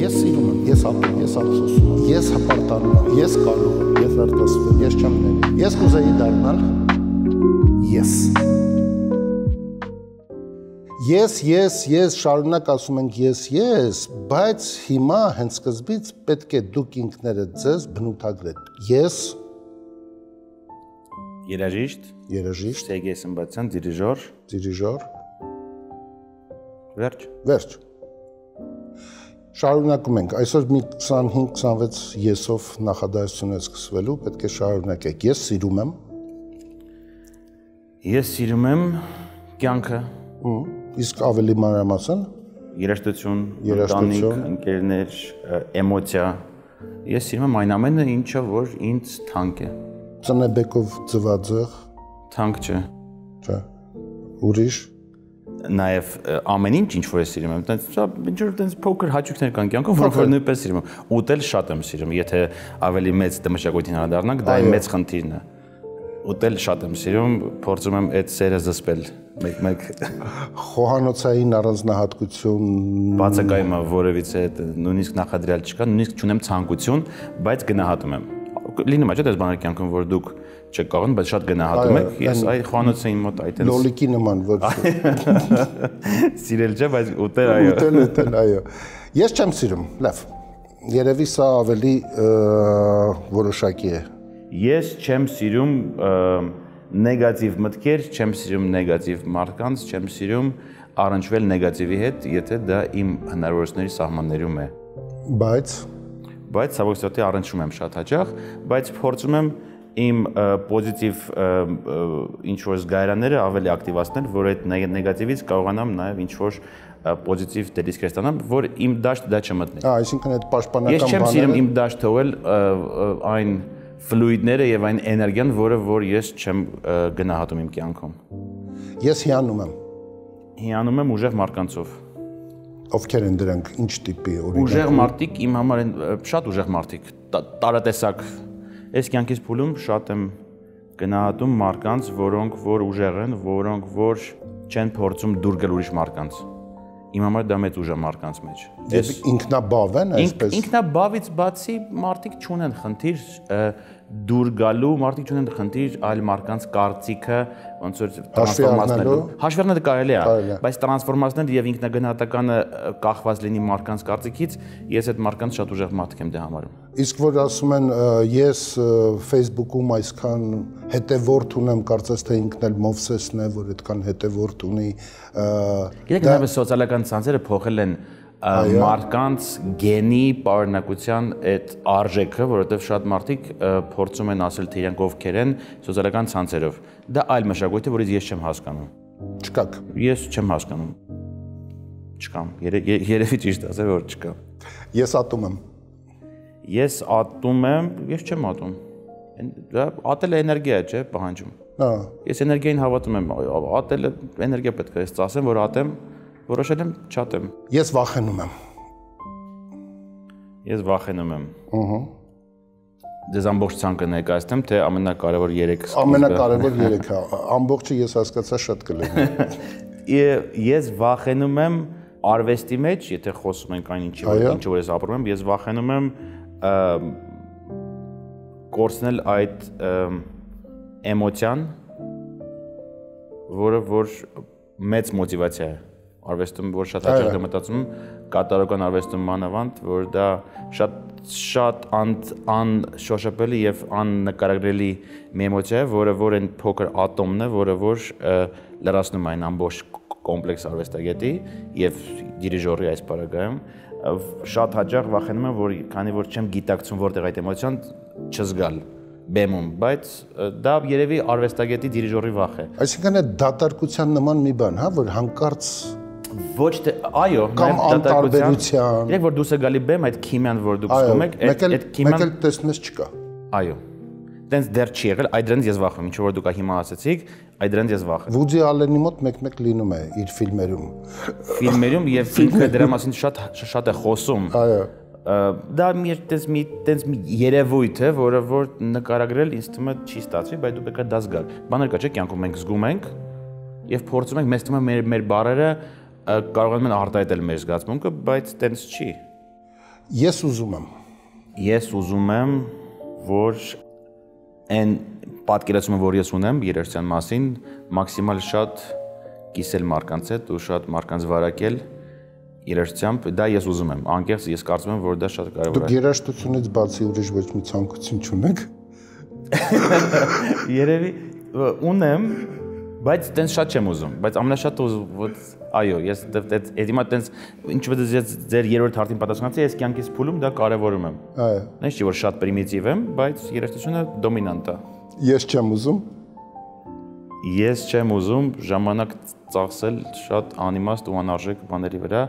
Ես սիրում եմ, ես ատում, ես ափսոսում եմ, ես հպարտանում եմ, ես կարող եմ, ես արտասվում, ես չեմ ների, ես կուզեի դառնալ ես, շարունակ ասում ենք ես, բայց հիմա հենց սկզբից պետք է դուք ինքներդ ձեզ բնութագրեք, ես երաժիշտ, Սերգեյ Սմբատյան, դիրիժոր, վերջ, շարունակում ենք, այսօր մի 25-26 եսով նախադասություն է սկսվելու, պետք է շարունակեք, ես սիրում եմ կյանքը, իսկ ավելի մանրամասն երաժշտություն, ընտանիք, ընկերներ, էմոցիա, ես սիրում եմ այն ամենը, ինչը որ ինձ թանկ է, ծնեբեկով ձվածեղ, թանկ չէ, ուրիշ, նաև ամեն ինչ որ ես սիրում եմ, ինչ-որ փոքր հաճույքներ կան կյանքում, որոնք որ նույնպես սիրում եմ, ուտել շատ եմ սիրում, եթե ավելի մեծ մշակույթին անդառնանք, դա իմ մեծ խնդիրն է, ուտել շատ եմ սիրում, փորձում եմ այդ սերը զսպել, մեկ խոհանոցային առանձնահատկություն, բացակայում որևիցե նույնիսկ նախադրյալ չկա, նույնիսկ չունեմ ցանկություն, բայց գնահատում եմ, լինում է չէ՞ դες բաներ կյանքում, որ դուք չեք կարող, բայց շատ գնահատում եք, ես այ խոհանոցային մոտ այդպես լոլիկի նման որ սիրել չէ, բայց ուտել այո։ Ես չեմ սիրում, լավ։ Երևի սա ավելի որոշակի է։ Ես չեմ սիրում նեգատիվ մտքեր, չեմ սիրում նեգատիվ մարդկանց, չեմ սիրում առնչվել նեգատիվի հետ, եթե դա իմ հնարավորությունների սահմաններում է։ Բայց ցավոք սրտի առնչվում եմ շատ հաճախ, բայց փորձում եմ իմ պոզիտիվ ինչ-որ զգայարանները ավելի ակտիվացնել, որ այդ նեգատիվից կարողանամ նաև ինչ-որ պոզիտիվ դեպքեր ստանամ, որ իմ դաշտ դա չմտնի։ Այսինքն այդ պաշտպանական Ես չեմ սիրում իմ դաշտ թողել այն ֆլուիդները եւ այն էներգիան, որ ես չեմ գնահատում իմ կյանքում։ Ես հիանում եմ ուժեղ մարդկանցով։ Ովքեր են դրանք, ինչ տիպի օրինակ։ Ուժեղ մարդիկ իմ համար են շատ ուժեղ մարդիկ, տարատեսակ։ Այս կյանքից փուլում շատ եմ գնահատում մարդկանց, որոնք որ ուժեղ են, որոնք որ չեն փորձում դուր գալ ուրիշ մարդկանց։ Իմ համար դա մեծ ուժ է մարդկանց մեջ։ Ինքնաբավ են այսպես։ Ինքնաբավից բացի մարդիկ չունեն խնդիր դուր գալու, մարդիկ չունեն խնդիր այլ մարդկանց կարծիքը ոնց որ տրանսֆորմացնելու։ Հաշվառնել կարելի է, բայց տրանսֆորմացնել եւ ինքնագնահատականը կախված լինի մարդկանց կարծիքից, ես այդ մարդկանց շատ ուժեղ մարդիկ եմ դե համարում։ Իսկ որ ասում են ես Facebook-ում այսքան հետևորդ ունեմ, կարծես թե ինքն էլ Մովսեսն է, որ այդքան հետևորդ ունի։ Գիտեք, նաև սոցիալական ցանցերը փոխել են մարդկանց գենի պարունակության այդ արժեքը, որովհետև շատ մարդիկ փորձում են ասել թե իրենք ովքեր են սոցիալական ցանցերով։ Դա այլ մշակույթ է, որից ես չեմ հասկանում։ Չկաք։ Ես չեմ հասկանում։ Չկամ։ Երևի ճիշտ ասել, որ չկա։ Ես ատում եմ։ Ես ատում եմ, ես չեմ ատում։ Դա ատելը էներգիա է, չէ՞, պահանջում։ Ես էներգիային հավատում եմ, ատելը էներգիա պետք է, ես ասեմ, որ ատեմ, որոշել եմ չատեմ։ Ես վախենում եմ։ Դες ամբողջ ցանկը ներկայացնեմ, թե ամենակարևոր 3 Ամենակարևոր 3-ը, ամբողջը ես հասկացա շատ կլինի։ Ես վախենում եմ արվեստի մեջ, եթե խոսում ենք այն ինչի որ ես ապրում եմ, ես վախենում եմ կորցնել այդ էմոցիան, որը որ մեծ մոտիվացիա է արվեստում, որ շատ հաճախ եմ մտածում կատարական արվեստում մանավանդ, որ դա շատ անշոշափելի եւ աննկարագրելի մի էմոցիա է, որը որ այն փոքր ատոմն է, որը որ լրացնում է այն ամբողջ կոմպլեքս արվեստագետի եւ դիրիժորի այս պարագայում շատ հաճախ վախենում եմ, որ քանի որ չեմ գիտակցում որտեղ այդ էմոցիան չզգալ բեմում, բայց դա երևի արվեստագետի դիրիժորի վախ է։ Այսինքն այդ դատարկության նման մի բան, հա, որ հանկարծ ոչ թե այո, կամ անտարբերության։ Երբ որ դուս է գալի բեմ, այդ քիմիան, որ դուք զգում եք, այդ քիմիան մեկ էլ տեսնես չկա։ Այո։ Դենց դեռ չի եղել, այդ դրանից ես վախում, ինչ որ դուք հիմա ասացիք, այդ դրանից ես վախում։ Վուդի Ալենի մոտ մեկ-մեկ լինում է իր ֆիլմերում։ Ֆիլմերում եւ ինքը դրա մասին շատ է խոսում։ Այո։ Դա տենց մի երևույթ է, որը որ նկարագրել ինձ թվում է չի ստացվի, բայց դու պետք է դա զգալ։ Բաներ կա, չէ՞, կյանքում մենք զգում ենք եւ փորձում ենք մեզ թվում է մեր բառերը կարող են արտահայտել մեր զգացմունքը, բայց տենց չի։ Ես ուզում եմ, որ այն պատկերացումը, որ ես ունեմ երաժշտության մասին, մաքսիմալ շատ կիսել մարդկանց հետ ու շատ մարդկանց վարակել երաժշտությամբ, դա ես ուզում եմ, անկեղծ ես կարծում եմ, որ դա շատ կարևոր է։ Դուք երաժշտությունից բացի ուրիշ ոչ մի ցանկություն չունեք։ Երևի ունեմ, բայց տենց շատ չեմ ուզում, բայց ամենաշատ այո, ես դեմա տենց ինչպես ես ձեր երրորդ հարցին պատասխանեցի, ես կյանքից փուլում դա կարևորում եմ։ Այո։ Նույնիսկ չի որ շատ պրիմիտիվ եմ, բայց երաժշտությունը դոմինանտ է։ Ես չեմ ուզում։ Ես չեմ ուզում ժամանակ ծախսել շատ անիմաստ ու անարժեք բաների վրա,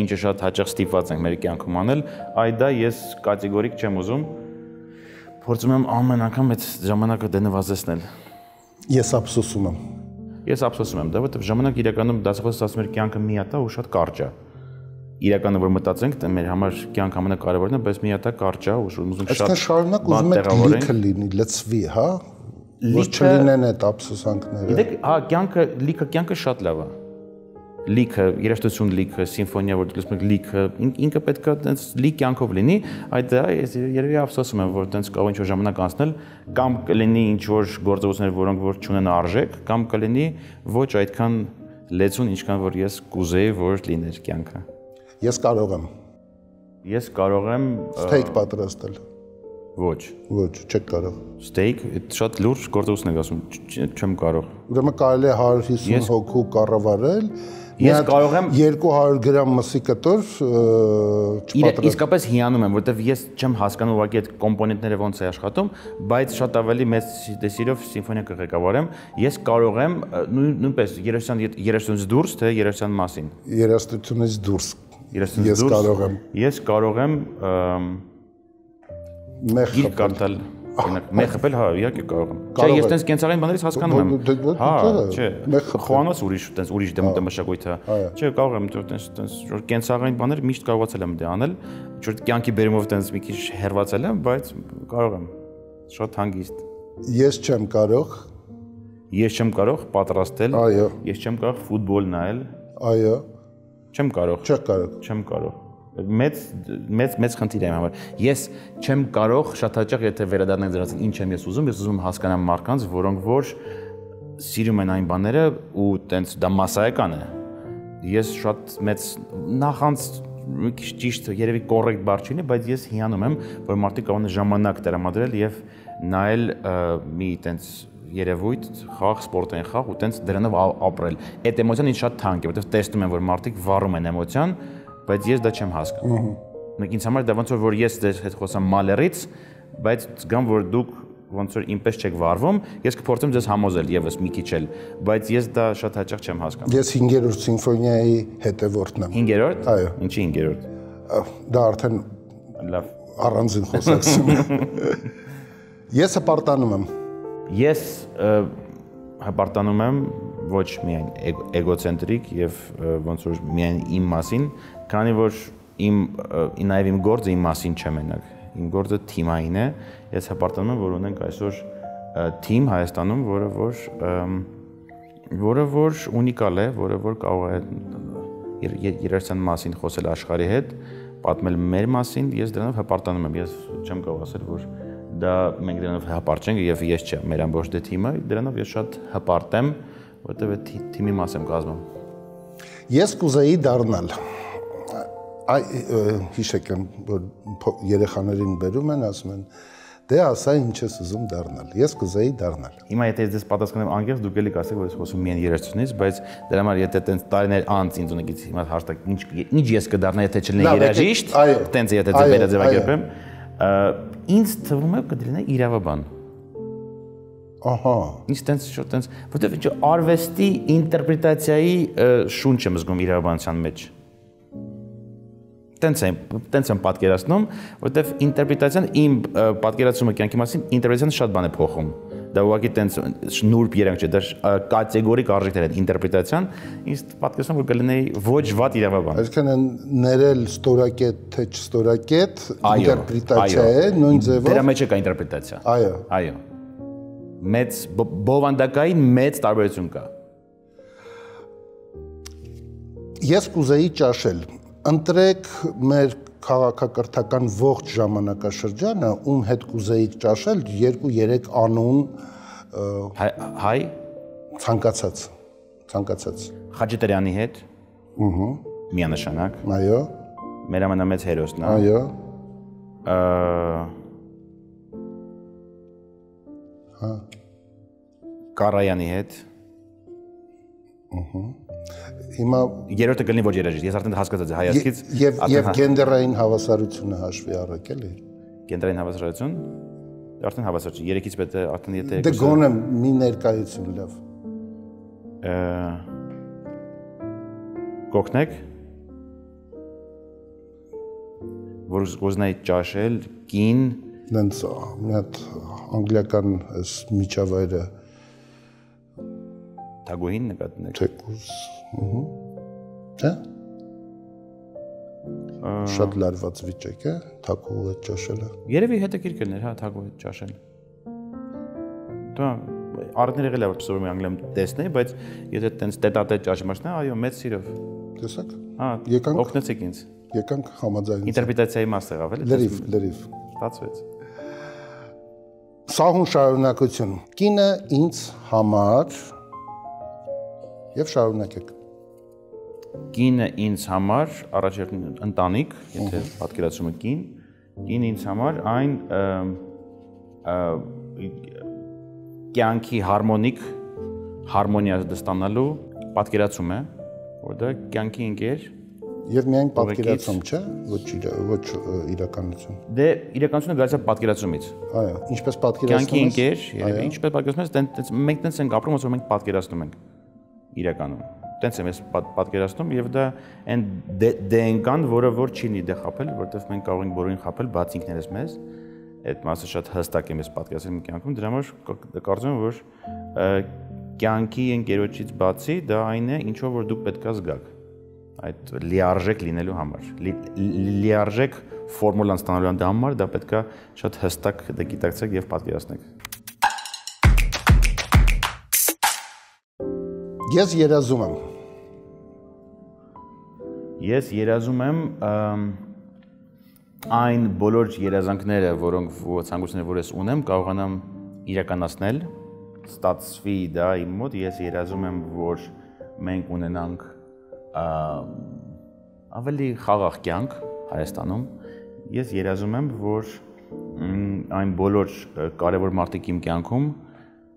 ինչը շատ հաճախ ստիպված ենք մեր կյանքում անել, այ դա ես կատեգորիկ չեմ ուզում։ Փորձում եմ ամեն անգամ այդ ժամանակը նվազեցնել։ Ես ափսոսում եմ։ Ես ափսոսում եմ, դա որովհետև ժամանակ իրականում դասախոսը ասում էր կյանքը մի հատ է ու շատ կարճ է։ Իրականում որ մտածենք, դա մեր համար կյանքը ամենակարևորն է, բայց մի հատ է կարճ է ու ուզում շատ։ Այսինքն շարունակ ուզում եք լիքը լինի, լցվի, հա։ Որ չլինեն այդ ափսոսանքները։ Գիտեք, հա, կյանքը շատ լավ է։ Լիքը, երաժշտություն լիքը, սիմֆոնիա, որ դուք լսում եք լիքը, ինքը պետք է այդպես լիք կյանքով լինի, այդ դա ես երևի ափսոսում եմ, որ այդպես կարող ինչ-որ ժամանակ անցնել, կամ կլինի ինչ-որ գործողություններ, որոնք որ չունեն արժեք, կամ կլինի ոչ այդքան լեցուն, ինչքան որ ես կուզեի, որ լիներ կյանքը։ Ես կարող եմ։ Ես կարող եմ Steak պատրաստել։ Ոչ, չեք կարող։ Steak, շատ լուրջ գործողություն եք ասում, չեմ կարող։ Ուրեմն կարելի է 150 հոգու կառավարել։ Ես կարող եմ 200 գրամ մսի կտոր չպատրաստել։ Իսկապես հիանում եմ, որովհետև ես չեմ հասկանում ուղղակի այդ կոմպոնենտները ոնց է աշխատում, բայց շատ ավելի մեծ դեսիրով սիմֆոնիա կղեկավարեմ։ Ես կարող եմ նույնպես երաժշտությունից դուրս, թե երաժշտության մասին։ Երաժշտությունից դուրս։ Ես կարող եմ։ Ես կարող եմ Մեխ կարդալ, մեխ խփել, հա, իհարկե կարող եմ։ Չէ, ես տենց կենցաղային բաներից հասկանում եմ։ Հա, չէ։ Խոհանոց ուրիշ մշակույթ է։ Չէ, կարող եմ տենց կենցաղային բաներ միշտ կարողացել եմ դա անել, ինչ-որ կյանքի բերումով տենց մի քիչ հերվածել եմ, բայց կարող եմ։ Շատ հանգիստ։ Ես չեմ կարող։ Ես չեմ կարող պատրաստել։ Այո։ Ես չեմ կարող ֆուտբոլ նայել։ Այո։ Չեմ կարող։ Չեք կարող։ Չեմ կարող։ Մեծ խնդիր է իմ համար։ Ես չեմ կարող շատ հաճախ եթե վերադառնանք դրանից ինչ եմ ես ուզում հասկանամ մարդկանց, որոնք որ սիրում են այն բաները ու տենց դա մասսայական է։ Ես շատ մեծ նախանց մի քիչ ճիշտ երևի կոռեկտ բառ չունի, բայց ես հիանում եմ, որ մարդիկ կարող են ժամանակ տրամադրել եւ նայել մի տենց երևույթ, խաղ, սպորտային խաղ ու տենց դրանով ապրել։ Այդ էմոցիան ինձ շատ թանկ է, որովհետեւ տեսնում եմ, որ մարդիկ վառում են էմոցիան, բայց ես դա չեմ հասկանում։ Մենք ինձ համար դա ոնց որ ես ձեր հետ խոսամ մալերից, բայց զգամ որ դուք ոնց որ ինպես չեք վառվում, ես կփորձեմ ձեզ համոզել եւս մի քիչ էլ, բայց ես դա շատ հաճախ չեմ հասկանում։ Ես 5-րդ սիմֆոնիայի հետևորդն եմ։ 5-րդ։ Այո։ Ինչի 5-րդ։ Դա արդեն լավ առանձին խոսակցություն է։ Ես հպարտանում եմ։ Ես հպարտանում եմ ոչ միայն էգոցենտրիկ եւ ոնց որ միայն իմ մասին, քանի որ նաեւ իմ գործը իմ մասին չէ մենակ։ Իմ գործը թիմային է, ես հպարտանում եմ, որ ունենք այսօր թիմ Հայաստանում, որը որ ունիկալ է, որը որ կարող է երաժշտության մասին խոսել աշխարհի հետ, պատմել մեր մասին, ես դրանով հպարտանում եմ, ես չեմ կարող ասել, որ դա մենք դրանով հպարտ չենք եւ ես չէ, մեր ամբողջ թիմը, դրանով ես շատ հպարտ եմ, որտեղ այդ թիմի մաս եմ կազմում։ Ես կուզեի դառնալ հիշեք եմ, որ երեխաներին բերում են, ասում են, դե ասա ինչ ես ուզում դառնալ, ես կուզեի դառնալ։ Հիմա եթե ես պատասխանեմ անկեղծ, դուք էլի կասեք, որ ես խոսում միայն երաժշտությունից, բայց դրա համար եթե տենց տարիներ անց ինձ ունեցից հիմա հաշտակ ինչ ես կդառնա, եթե չլինեի երաժիշտ, տենց եթե ձեզ վերաձևակերպեմ, ինձ թվում է կդառնա իրավաբան։ Ահա։ Ինձ տենց շուտ տենց, որտեղ ինչ արվեստի ինտերպրետացիայի շունչ եմ զգում իրավաբանության մեջ։ Տենց եմ պատկերացնում, որտեղ ինտերպրետացիան իմ պատկերացումը կյանքի մասին ինտերպրետացիան շատ բան է փոխում։ Դա ուղղակի տենց նուրբ երանգ չէ, դա կատեգորիկ արժեքներ են ինտերպրետացիան, ինձ պատկերացնում որ կլինեի ոչ վատ իրավաբան։ Այսինքն ներել ստորակետ թե չստորակետ ինտերպրետացիա է, նույն ձևով։ Դրա մեջ է կա ինտերպրետացիա։ Այո։ Այո։ Մեծ բովանդակային մեծ տարբերություն կա։ Ես կուզեի ճաշել։ Ընտրեք մեր քաղաքակրթական ողջ ժամանակաշրջանը, ում հետ կուզեիք ճաշել 2-3 անուն հայ ցանկացած։ Խաչատրյանի հետ։ Միանշանակ։ Այո։ Մեր ամենամեծ հերոսն է։ Այո։ Կարայանի հետ։ Հիմա երրորդը կլինի ոչ երաժիշտ, ես արդեն հասկացած եմ հայացքից։ Եվ գենդերային հավասարությունը հաշվի առեք էլի։ Գենդերային հավասարություն։ Արդեն հավասար չէ, 3-ից պետք է արդեն եթե Դե գոնե մի ներկայություն լավ։ Կողնեք։ Որ ուզենայի ճաշել, կին, նենց մի հատ անգլիական այս միջավայրը Թագուհին նկատնեք։ թեկուզ, Չէ՞։ Շատ լարված վիճակ է, թագուհու հետ ճաշելը։ Երևի հետաքրքիր կլիներ, հա, թագուհու հետ ճաշել։ Դա արդեն եղել է որ փսորում Անգլիայում տեսնեի, բայց եթե տենց տետատետ ճաշի մասն է, այո, մեծ սիրով։ Տեսակ։ Հա, Եկանք։ օգնեցեք ինձ։ Եկանք համաձայնեցինք։ Ինտերպրետացիայի մաս եղավ էլի։ Լրիվ։ Ստացվեց։ Սահուն շարունակություն։ Կինը ինձ համար եւ շարունակեք։ Կինը ինձ համար առաջին ընտանիք, եթե պատկերացումը կին ինձ համար այն կյանքի հարմոնիա ստանալու պատկերացում է, որ դա կյանքի ընկեր Եվ միայն պատկերացում, չէ՞, ոչ իրականություն։ Դե իրականությունը գալիս է պատկերացումից։ Այո, ինչպես պատկերացնում ես։ Կյանքի ընկեր, երևի, ինչպես պատկերացնում ես, մենք տենց ենք ապրում, ոնց որ մենք պատկերացնում ենք իրականում։ Տենց եմ ես պատկերացնում եւ դա այն դենկան, որը որ չի նի դե խապել, որովհետեւ մենք կարող ենք բոլորին խապել, բաց ինքներս մեզ։ Այդ մասը շատ հստակ եմ ես պատկերացնում կյանքում, դրա համար կարծում եմ, որ կյանքի ընկերոջից բացի դա այն է, ինչով որ դուք պետքա զգաք։ Այդ լիարժեք լինելու համար, լիարժեք ֆորմուլան ստանալու համար դա պետքա շատ հստակ դա գիտակցեք եւ պատկերացնեք։ Ես երազում եմ։ Ես երազում եմ այն բոլոր երազանքները, որոնք ցանկությունները, որ ես ունեմ, կարողանամ իրականացնել, ստացվի դա իմ մոտ, ես երազում եմ, որ մենք ունենանք ավելի խաղաղ կյանք Հայաստանում, ես երազում եմ, որ այն բոլոր կարևոր մարդիկ իմ կյանքում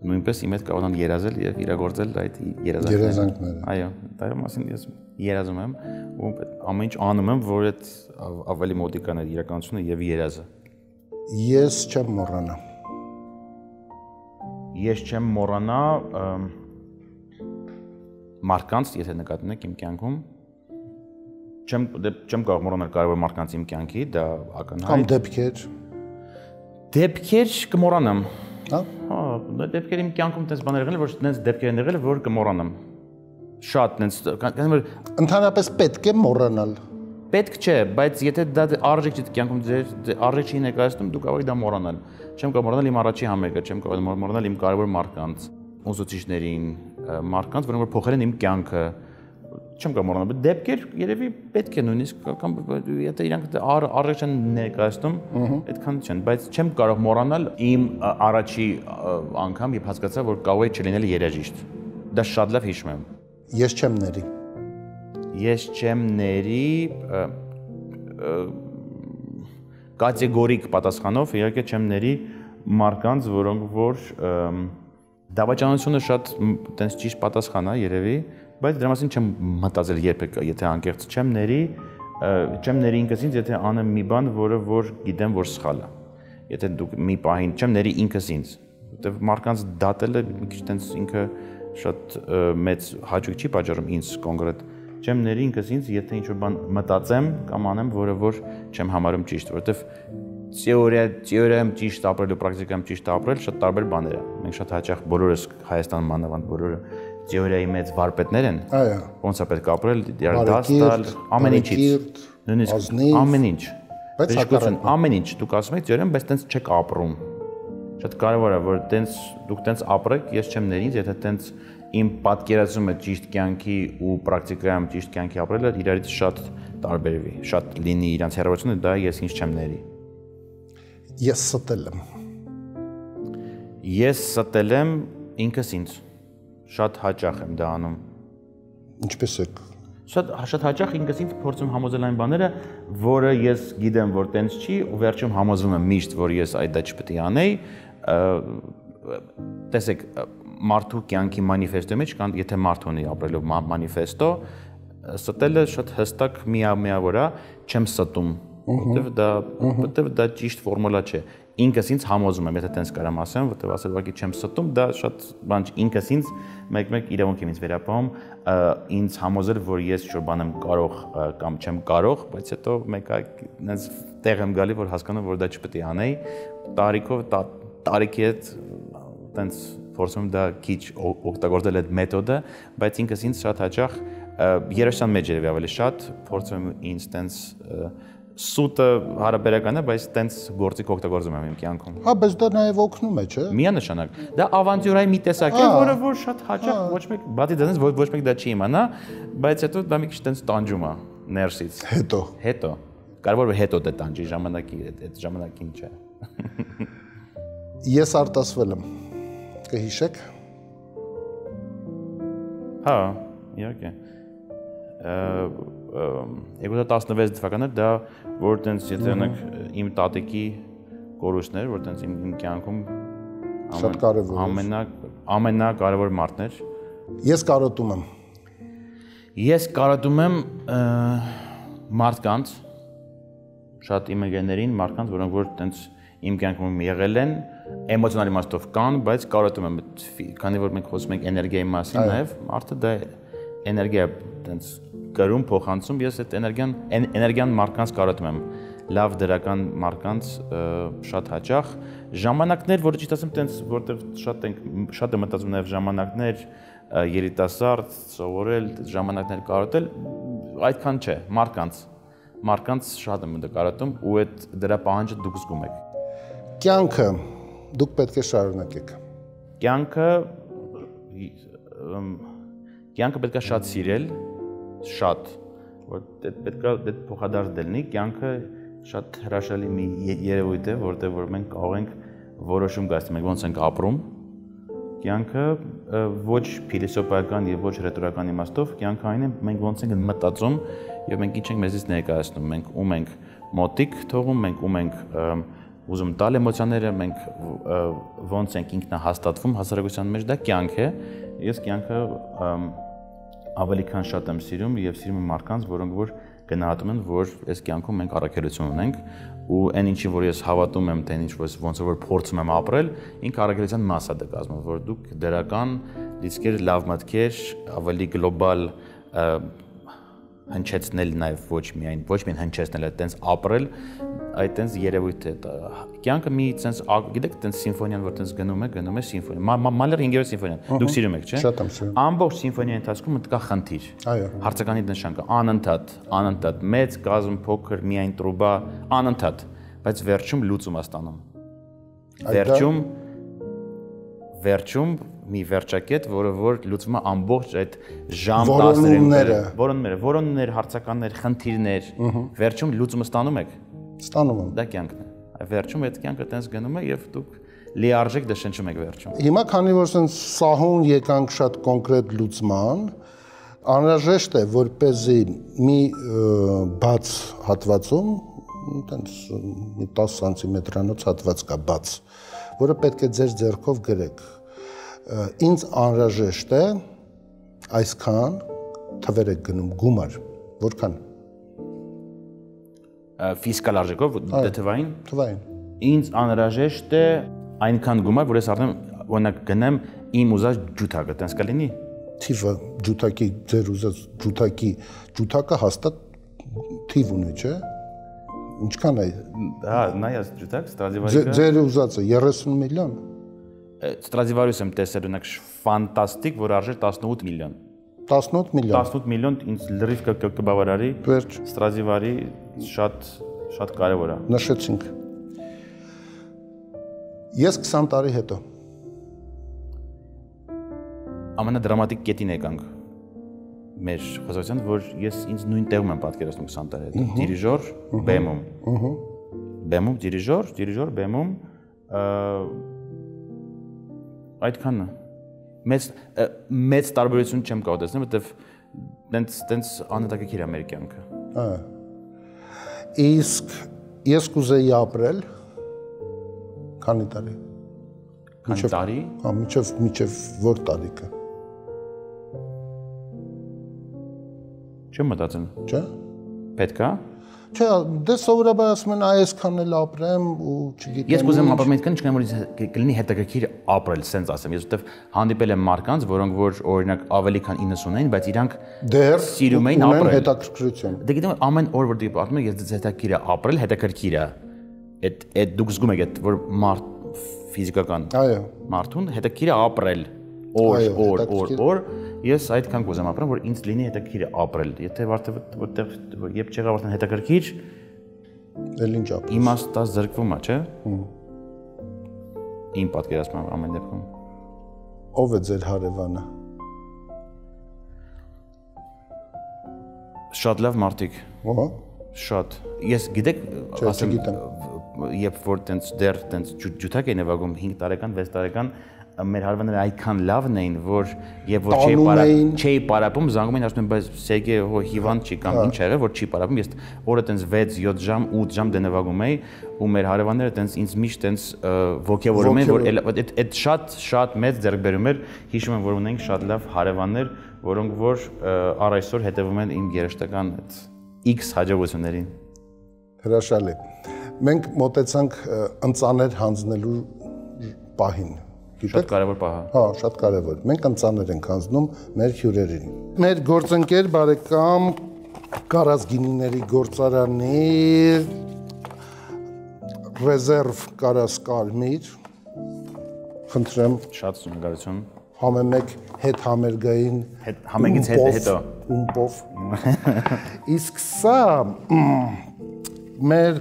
նույնպես իմ հետ կարողանան երազել եւ իրագործել այդ երազանքները։ Այո, դա մասին ես երազում եմ ու ամեն ինչ անում եմ, որ այդ ավելի մոտիկան է իրականությունը եւ երազը։ Ես չեմ մոռանա։ Ես չեմ մոռանա մարդկանց, եթե նկատի ունեք իմ կյանքում, չեմ կարող մոռանալ կարևոր մարդկանց իմ կյանքի, դա ակնհայտ։ Կամ դեպքեր։ Դեպքեր կմոռանամ։ Հա, դեպքեր իմ կյանքում տես բաներ եղել, որ տես դեպքեր են եղել, որ կմոռանամ։ Շատ տես, ընդհանրապես պետք է մոռանալ։ Պետք չէ, բայց եթե դա արժեք չի կյանքում ձեր արժեք չի ներկայացնում, դու կարող եք դա մոռանալ։ Չեմ կարող մոռանալ իմ առաջի համերգը, չեմ կարող մոռանալ իմ կարևոր մարդկանց, ուսուցիչներին, մարդկանց, որոնք որ փոխել են իմ կյանքը։ Չեմ կարող մոռանալ, բայց դեպքեր երևի պետք է նույնիսկ կամ եթե իրանք արժեք չեն ներկայացնում, այդքան չեն, բայց չեմ կարող մոռանալ իմ առաջի անգամ, երբ հասկացա, որ կարող է չլինել երաժիշտ։ Դա շատ լավ հիշում եմ։ Ես չեմ ների։ Ես չեմ ների կատեգորիկ պատասխանով, իհարկե չեմ ների մարդկանց, որոնք որ դավաճանությունը շատ տենց ճիշտ պատասխան է երևի, բայց դրա մասին չեմ մտածել երբեք, եթե անկեղծ չեմ ների ինքս ինձ, եթե անեմ մի բան, որը որ գիտեմ, որ սխալ է։ Եթե դուք մի պահին չեմ ների ինքս ինձ, որտեղ մարդկանց դատելը մի քիչ տենց ինքը շատ մեծ հաճույք չի պատճառում ինձ կոնկրետ։ Չեմ ների ինքս ինձ, եթե ինչ-որ բան մտածեմ կամ անեմ, որը որ չեմ համարում ճիշտ, որտեղ թեորիայում ճիշտ ապրել ու պրակտիկայում ճիշտ ապրել շատ տարբեր բաներ են։ Մենք շատ հաճախ բոլորս Հայաստանում մանավանդ բոլորը թեորիայի մեծ վարպետներ են։ Այո։ Ոնց է պետք ապրել, դաստալ, ամեն ինչից։ Նույնիսկ ամեն ինչ։ Բայց ամեն ինչ դուք ասում եք թեորիայում, բայց տենց չեք ապրում։ Շատ կարևոր է, որ տենց դուք տենց ապրեք, ես չեմ ների ինձ, եթե տենց իմ պատկերացումը ճիշտ կյանքի ու պրակտիկայում ճիշտ կյանքի ապրելը իրարից շատ տարբերվի, շատ լինի իրանց հեռավորությունը, դա ես ինչ չեմ ների։ Ես ստել եմ։ Ես ստել եմ ինքս ինձ։ Շատ հաճախ եմ դա անում։ Ինչպես եք։ Շատ հաճախ ինքս ինձ փորձում համոզել այն բաները, որը ես գիտեմ, որ տենց չի, ու վերջում համոզվում եմ միշտ, որ ես այդ դա չպետք է անեի։ Տեսեք, մարդու կյանքի մանիֆեստոյի մեջ կան, եթե մարդ ունի ապրելու մանիֆեստո, ստելը շատ հստակ միավոր է, չեմ ստում, որտեվ դա ճիշտ ֆորմուլա չէ։ Ինքս ինձ համոզում եմ, եթե տենց կարամ ասեմ, որտեվ ասել ուղղակի չեմ ստում, դա շատ բան չէ, ինքս ինձ մեկ իրավունք եմ ինձ վերապահում, ինձ համոզել, որ ես ինչ-որ բան եմ կարող կամ չեմ կարող, բայց հետո մեկը այնպես տեղ եմ գալի, որ հասկանում որ դա չպետք է անեի, տարիքի հետ տենց փորձում դա քիչ օգտագործել այդ մեթոդը, բայց ինքս ինձ շատ հաճախ երաշտան մեջ երևի ավելի շատ փորձում ինձ տենց սուտը հարաբերական է, բայց տենց գործիք օգտագործում եմ իմ կյանքում։ Հա, բայց դա նաև օգնում է, չէ՞։ Միանշանակ։ Դա ավանտյուրայի մի տեսակ է, որը որ շատ հաճախ ոչ մեկ, բացի դրանից ոչ մեկ դա չի իմանա, բայց հետո դա մի քիչ տենց տանջում է ներսից։ Հետո։ Կարևորը հետո դա տանջի, այդ ժամանակին չէ։ Ես արտասվել եմ։ Կհիշեք։ Հա, իհարկե։ 2016 թվականը դա որ տենց եթե անենք իմ տատիկի կորուստներ, որ տենց իմ կյանքում շատ կարևոր ամենակարևոր մարդն էր։ Ես կարոտում եմ։ Ես կարոտում եմ մարդկանց, շատ իմ ընկերներին, մարդկանց, որոնք որ տենց իմ կյանքում եղել են, էմոցիոնալ իմաստով կան, բայց կարոտում եմ, քանի որ մենք խոսում ենք էներգիայի մասին, նաև մարդը դա էներգիա տենց կրում փոխանցում, ես այդ էներգիան մարդկանց կարոտում եմ, լավ դրական մարդկանց շատ հաճախ ժամանակներ, որը ճիշտ ասեմ, տենց որտեղ շատ եմ մտածում նաև ժամանակներ երիտասարդ սովորել, ժամանակներ կարոտել, այդքան չէ, մարդկանց շատ եմ դա կարոտում ու այդ դրա պահանջը դուք զգում եք։ Կյանքը դուք պետք է շարունակեք։ Կյանքը պետք է շատ սիրել, շատ, որ պետք է դա փոխադարձ դելնի, կյանքը շատ հրաշալի մի երևույթ է, որտեղ որ մենք կարող ենք որոշում կայացնել, մենք ոնց ենք ապրում։ Կյանքը ոչ փիլիսոփայական եւ ոչ ռետորական իմաստով, կյանքը այն է, մենք ոնց ենք մտածում եւ մենք ինչ ենք մեզից ներկայացնում, մենք ում ենք մոտիկ թողում, մենք ում ենք ուզում տալ էմոցիաները, մենք ոնց ենք ինքնահաստատվում հասարակության մեջ, դա կյանք է։ Ես կյանքը ավելի քան շատ եմ սիրում եւ սիրում եմ մարդկանց, որոնք որ գնահատում են, որ այս կյանքում մենք առաքելություն ունենք ու այն ինչի որ ես հավատում եմ, թե ինչ ոնց որ փորձում եմ ապրել, ինքը առաքելության մաս է դա կազմում, որ դուք դրական դիսկեր, լավ մտքեր, ավելի գլոբալ հնչեցնել նաև ոչ միայն հնչեցնել, այտենց ապրել, այտենց երևույթ է։ Կյանքը մի տենց, գիտեք, տենց սիմֆոնիան, որ տենց գնում է սիմֆոնիա։ Մալեր 5-րդ սիմֆոնիան։ Դուք սիրում եք, չէ՞։ Շատ եմ սիրում։ Ամբողջ սիմֆոնիայի ընթացքում մտկա խնդիր։ Այո։ Հարցականի նշան կա, անընդհատ, մեծ կազմ, փոքր, միայն տրուբա, անընդհատ, բայց վերջում լուծում է ստանում։ Վերջում մի վերջակետ, որը որ լուծվում է ամբողջ այդ ժամ 10-ները, որոններ, հարցականներ, խնդիրներ, վերջում լուծումը ստանում եք։ Ստանում եմ։ Դա կյանքն է։ Վերջում այդ կյանքը տենց գնում է եւ դուք լիարժեք դա շնչում եք վերջում։ Հիմա քանի որ սենց սահուն եկանք շատ կոնկրետ լուծման, անհրաժեշտ է, որպեսզի մի բաց հատվածում, տենց մի 10 սանտիմետրանոց հատված կա բաց, որը պետք է ձեր ձեռքով գրեք։ Ինձ անհրաժեշտ է այսքան թվեր եք գնում գումար, որքան ֆիսկալ արժեքով թվային։ Ինձ անհրաժեշտ է այնքան գումար, որ ես արդեն օրինակ գնեմ իմ ուզած ջութակը, տենց կլինի։ Թիվը ջութակի ձեր ուզած ջութակը հաստատ թիվ ունի, չէ՞։ Ինչքան է։ Հա, նայած ջութակ, Stradivarius-ը։ Ձեր ուզածը 30 միլիոն։ Stradivarius եմ տեսել, օրինակ ֆանտաստիկ, որ արժեր 18 միլիոն։ 18 միլիոն։ 18 միլիոն ինձ լրիվ կբավարարի։ Վերջ։ Stradivarius շատ կարևոր է։ Նշեցինք։ Ես 20 տարի հետո։ ամենադրամատիկ կետին եկանք մեր խոսակցության, որ ես ինձ նույն տեղում եմ պատկերացնում 20 տարի հետո։ Դիրիժոր, բեմում։ Բեմում դիրիժոր, բեմում այդքանը։ Մեծ տարբերություն չեմ կարող տեսնել, որովհետև տենց անհետաքրքիր է մեր կյանքը։ Իսկ ես կուզեի ապրել քանի տարի։ Քանի տարի։ Հա, մինչև որ տարիքը։ Չեմ մտածում։ Չէ՞։ Պետք է։ Չէ, դե սովորաբար ասում են այսքան էլ ապրեմ ու չգիտեմ։ Ես կուզեմ ապրեմ այդքան, չգիտեմ որ կլինի հետաքրքիր ապրել, սենց ասեմ։ Ես որտեվ հանդիպել եմ մարդկանց, որոնք որ օրինակ ավելի քան 90 էին, բայց իրանք դեռ սիրում էին ապրել։ Հետաքրքրություն։ Դե գիտեմ ամեն օր որ դու ապրում ես հետաքրքիր է ապրել, հետաքրքիր է։ Այդ դուք զգում եք այդ որ մարդ ֆիզիկական։ Այո։ Մարդուն հետաքրքիր է ապրել։ Օր ես այդքան կուզեմ ապրեմ, որ ինձ լինի հետաքրքիր ապրել։ Եթե որտեղ երբ չեղավ արդեն հետաքրքիր, էլ ինչ ապրես։ իմաստը զրկվում է, չէ՞։ Իմ պատկերացմամբ ամեն դեպքում։ Ով է ձեր հարևանը։ Շատ լավ մարդիկ։ Ահա։ Շատ։ Ես գիտեք, ասեմ, երբ որ տենց դեռ տենց ջութակ էին նվագում 5 տարեկան, 6 տարեկան մեր հարևանները այդքան լավն էին, որ եւ որ չէի պարապում, զանգում էին, ասում են, բայց Սերգեյ հո հիվանդ չի կամ ինչ եղել, որ չի պարապում, ես օրը տենց 6-7 ժամ, 8 ժամ դենվագում էի, ու մեր հարևանները տենց ինձ միշտ տենց ոգևորում էին, որ այդ շատ մեծ ձեռքբերում էր, հիշում եմ, որ ունենք շատ լավ հարևաններ, որոնք որ առ այսօր հետևում են իմ երաժշտական այդ X հաջողություններին։ Հրաշալի։ Մենք մոտեցանք ընծաներ հանձնելու պահին։ Շատ կարևոր պահ է։ Հա, շատ կարևոր։ Մենք ընծաներ ենք հանձնում մեր հյուրերին։ Մեր գործընկեր բարեկամ Կարասգինիների գործարանի ռեզերվ Կարասկալմիր, խնդրեմ, շատ շնորհակալություն։ համեմեք հետ համերգային համերգից հետո ումպով։ Իսկ սա մեր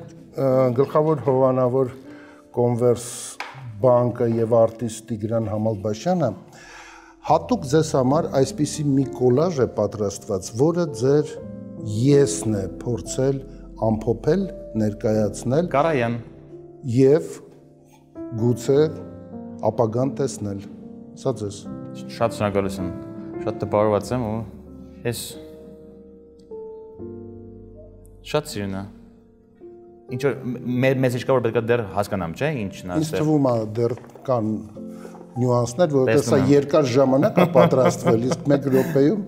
գլխավոր հովանավոր կոնվերս բանկը եւ արտիստ Տիգրան Համալբաշյանը հատուկ ձեզ համար այսպիսի մի կոլաժ է պատրաստված, որը ձեր եսն է փորձել ամփոփել, ներկայացնել Կարայան եւ գուցե ապագան տեսնել։ Սա ձեզ շատ շնորհակալություն։ Շատ տպավորված եմ ու ես շատ սիրուն է։ Ինչ որ մեզ ինչ կա որ պետք է դեռ հասկանամ, չէ՞, ինչն է։ Ինձ թվում է դեռ կան նյուանսներ, որովհետեւ սա երկար ժամանակ է պատրաստվել, իսկ 1 րոպեում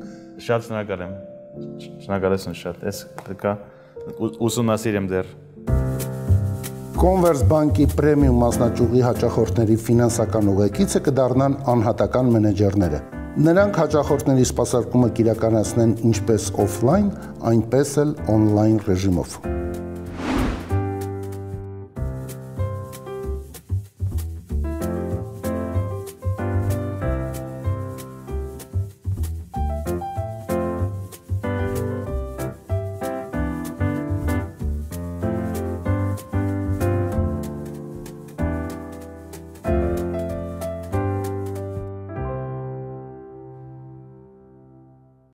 շատ շնորհակալ եմ։ Շնորհակալություն շատ։ Ես պետք է ուսումնասիրեմ դեռ։ Converse բանկի պրեմիում մասնաճյուղի հաճախորդների ֆինանսական ուղեկիցը կդառնան անհատական մենեջերները։ Նրանք հաճախորդների սպասարկումը կիրականացնեն ինչպես օֆլայն, այնպես էլ օնլայն ռեժիմով։